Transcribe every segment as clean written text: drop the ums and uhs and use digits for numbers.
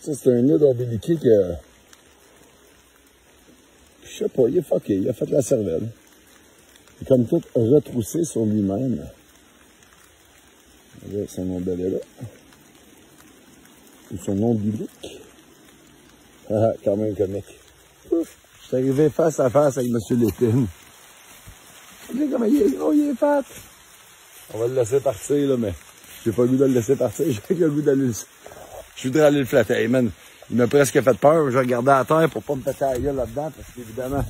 Ça, c'est un nid ombiliqué que... Je sais pas, il est fucké, il a fait la cervelle. Il est comme tout retroussé sur lui-même. Là, son ombrelle est là. Et son ombilique. Ah, quand même comique. Ouf, je suis arrivé face à face avec M. Lépine. Regardez comment il est gros, il est fat. On va le laisser partir, là, mais j'ai pas le goût de le laisser partir. J'ai le goût d'aller le... Je voudrais aller le flatter. Hey, man, il m'a presque fait peur. Je regardais à terre pour pas me péter la gueule là-dedans, parce qu'évidemment,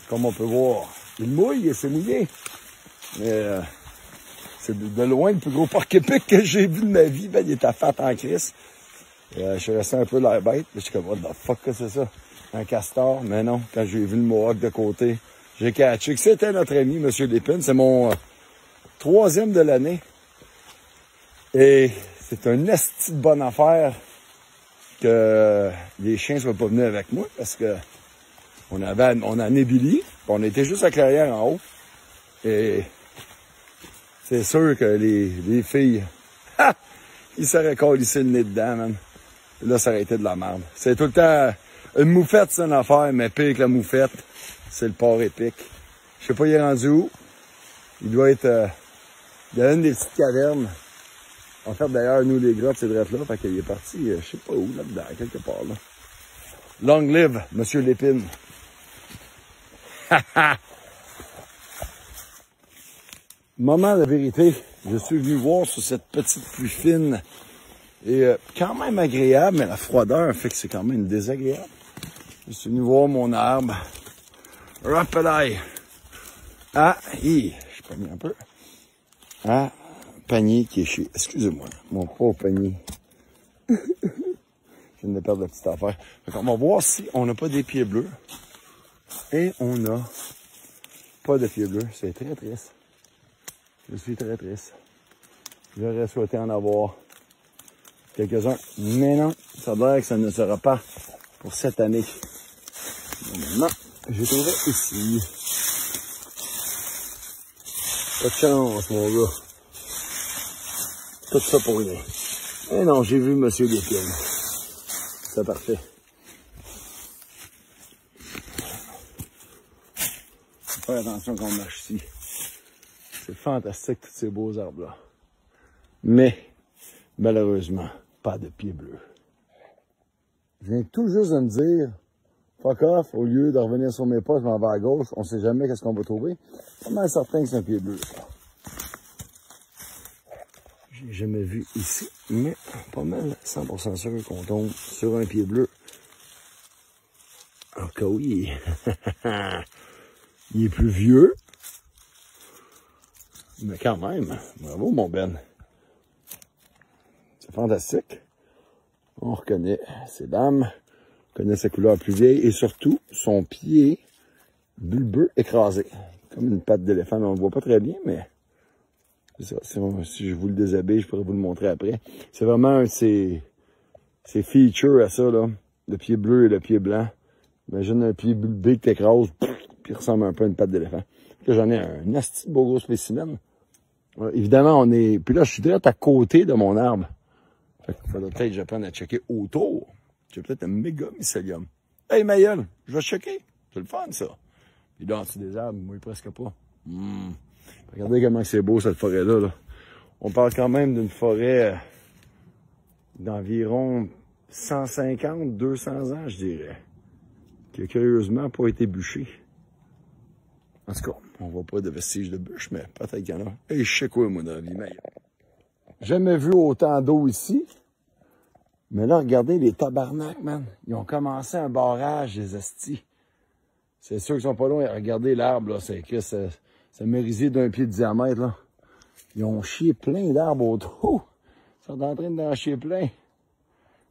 comme on peut voir, il mouille et c'est mouillé. Mais c'est de loin le plus gros porc-épic que j'ai vu de ma vie. Ben, il était fat en crise. Je suis resté un peu l'air bête. Je suis comme, what the fuck que c'est ça? Un castor? Mais non, quand j'ai vu le mohawk de côté, j'ai catché que c'était notre ami, M. Lépine. C'est mon 3e de l'année. Et c'est un esti de bonne affaire que les chiens soient pas venus avec moi parce que on a amené Billy, on était juste à Clairière en haut. Et c'est sûr que les filles, ils seraient collissés le nez dedans, man. Là, ça aurait été de la merde. C'est tout le temps... Une moufette, c'est une affaire, mais pire que la moufette, c'est le porc épic. Je sais pas, il est rendu où. Il doit être dans une des petites cavernes. En fait, d'ailleurs, nous, les grottes, c'est direct là. Fait qu'il est parti, je sais pas où, là-dedans, quelque part, là. Long live, M. Lépine. Moment de vérité. Je suis venu voir sur cette petite pluie fine et quand même agréable, mais la froideur fait que c'est quand même désagréable. Je suis venu voir mon arbre. Rappelez. Ah, je suis pas mis un peu. Ah, panier qui est chez... Excusez-moi, mon pauvre panier. Je viens de perdre la petite affaire. On va voir si on n'a pas des pieds bleus. Et on n'a pas de pieds bleus. C'est très triste. Je suis très triste. J'aurais souhaité en avoir quelques-uns. Mais non, ça a l'air que ça ne sera pas pour cette année. Maintenant, j'ai trouvé ici. Pas de chance, mon gars. Tout ça pour rien. Et non, j'ai vu M. Lépine. C'est parfait. Faut faire attention quand on marche ici. C'est fantastique, tous ces beaux arbres-là. Mais, malheureusement, pas de pieds bleus. Je viens tout juste de me dire, fuck off, au lieu de revenir sur mes pas, je m'en vais à gauche, on sait jamais qu'est-ce qu'on va trouver. Pas mal certain que c'est un pied bleu. J'ai jamais vu ici, mais pas mal 100% sûr qu'on tombe sur un pied bleu. En cas oui. Il est plus vieux. Mais quand même, bravo mon Ben. C'est fantastique. On reconnaît ses dames, on reconnaît sa couleur plus vieille et surtout son pied bulbeux écrasé. Comme une patte d'éléphant, on ne le voit pas très bien, mais c'est ça. Si je vous le déshabille, je pourrais vous le montrer après. C'est vraiment un de ses features à ça, là. Le pied bleu et le pied blanc. Imagine un pied bulbé qui t'écrase, puis il ressemble un peu à une patte d'éléphant. Là, j'en ai un asti beau gros spécimen. Évidemment, on est... Puis là, je suis direct à côté de mon arbre. Fait qu'il faudrait peut-être que j'apprenne à checker autour. J'ai peut-être un méga mycélium. Hey, ma gueule, je vais checker. C'est le fun, ça. Puis là, en dessous des arbres, moi, presque pas. Regardez comment c'est beau, cette forêt-là. Là. On parle quand même d'une forêt d'environ 150, 200 ans, je dirais. Qui a curieusement pas été bûchée. En tout cas, on voit pas de vestiges de bûche, mais peut-être qu'il y en a. Et je sais quoi, moi, dans la vie, mais... Jamais vu autant d'eau ici. Mais là, regardez les tabarnak, man. Ils ont commencé un barrage, les astis. C'est sûr qu'ils sont pas loin. Regardez l'arbre, là. C'est mérisier d'un pied de diamètre, là. Ils ont chié plein d'arbres autour. Ils sont en train d'en chier plein.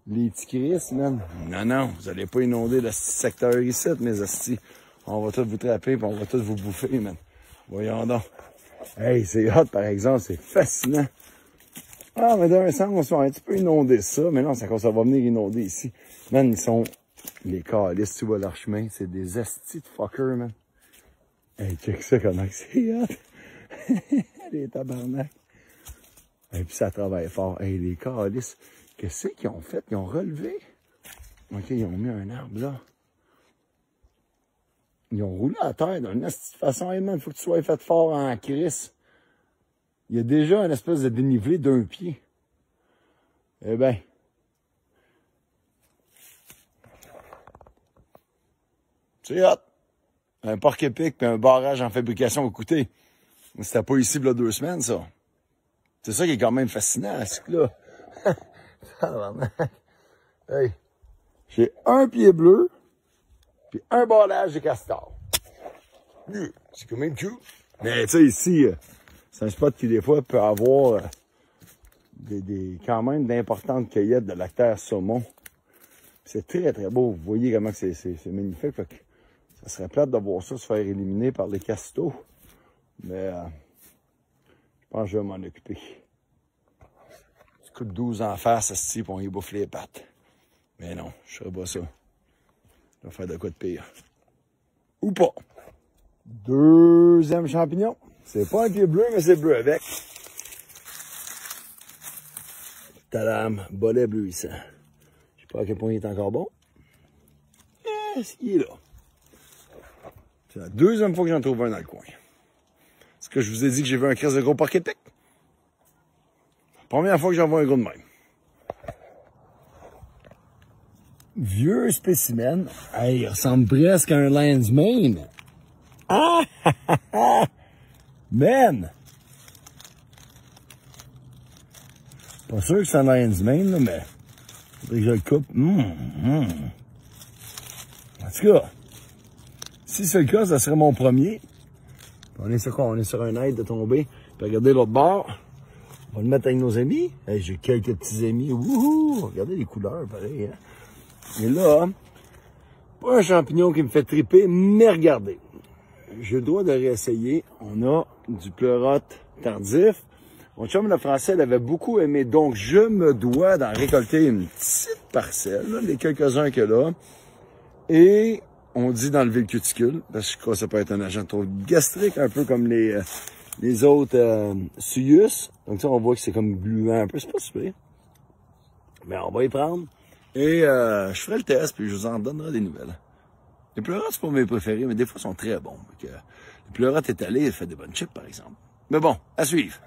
Les petits Chris, man. Non, vous allez pas inonder le secteur ici, mes astis. On va tous vous trapper, puis on va tous vous bouffer, man. Voyons donc. Hey, c'est hot, par exemple. C'est fascinant. Ah, mais d'un sens, on se fait un petit peu inonder ça. Mais non, ça va venir inonder ici. Man, ils sont... Les calices, tu vois leur chemin. C'est des astis de fuckers, man. Hey, check ça, comment c'est hot. Les tabarnak. Et puis ça travaille fort. Hey, les calices. Qu'est-ce qu'ils ont fait? Ils ont relevé OK, ils ont mis un arbre là. Ils ont roulé à terre d'une façon, hey man, il faut que tu sois fait fort en crise. Il y a déjà une espèce de dénivelé d'un pied. Eh ben. C'est hot. Un parc épique puis un barrage en fabrication au coûté. C'était pas ici il y a 2 semaines, ça. C'est ça qui est quand même fascinant, ce là. Hey. J'ai un pied bleu, puis un barrage de castor. C'est quand même cute. Mais tu sais, ici, c'est un spot qui, des fois, peut avoir quand même d'importantes cueillettes de lactaire saumon. C'est très, très beau. Vous voyez comment c'est magnifique. Fait que ça serait plate de voir ça se faire éliminer par les castos. Mais je pense que je vais m'en occuper. Du coup de 12 en face, ce type, on y bouffe les pattes. Mais non, je ferai pas ça. Je vais faire de quoi de pire. Ou pas. Deuxième champignon. C'est pas un pied bleu, mais c'est bleu avec. Tadam, bolet bleuissant. Je sais pas à quel point il est encore bon. Il est là. C'est la deuxième fois que j'en trouve un dans le coin. Est-ce que je vous ai dit que j'ai vu un crise de gros parc épique? Première fois que j'en vois un gros de même. Vieux spécimen. Hey, il ressemble presque à un lion's mane. Ah! Man! Pas sûr que c'est un lion's mane, là, mais faudrait que je le coupe. En tout cas, si c'est le cas, ça serait mon premier. On est sur quoi? On est sur un aide de tomber. Puis regardez l'autre bord. On va le mettre avec nos amis. Hey, j'ai quelques petits amis. Wouhou! Regardez les couleurs, pareil. Hein? Et là, pas un champignon qui me fait triper, mais regardez. J'ai le droit de réessayer. On a du pleurote tardif. Mon chum, le français, l'avait beaucoup aimé. Donc, je me dois d'en récolter une petite parcelle, là, les quelques-uns que là. Et on dit d'enlever le cuticule, parce que je crois que ça peut être un agent trop gastrique, un peu comme les autres Suyus. Donc ça, on voit que c'est comme gluant un peu. C'est pas super. Mais on va y prendre. Et je ferai le test, puis je vous en donnerai des nouvelles. Les pleurotes, c'est pas mes préférés, mais des fois, ils sont très bons. Donc, les pleurotes étalées, elles font des bonnes chips, par exemple. Mais bon, à suivre.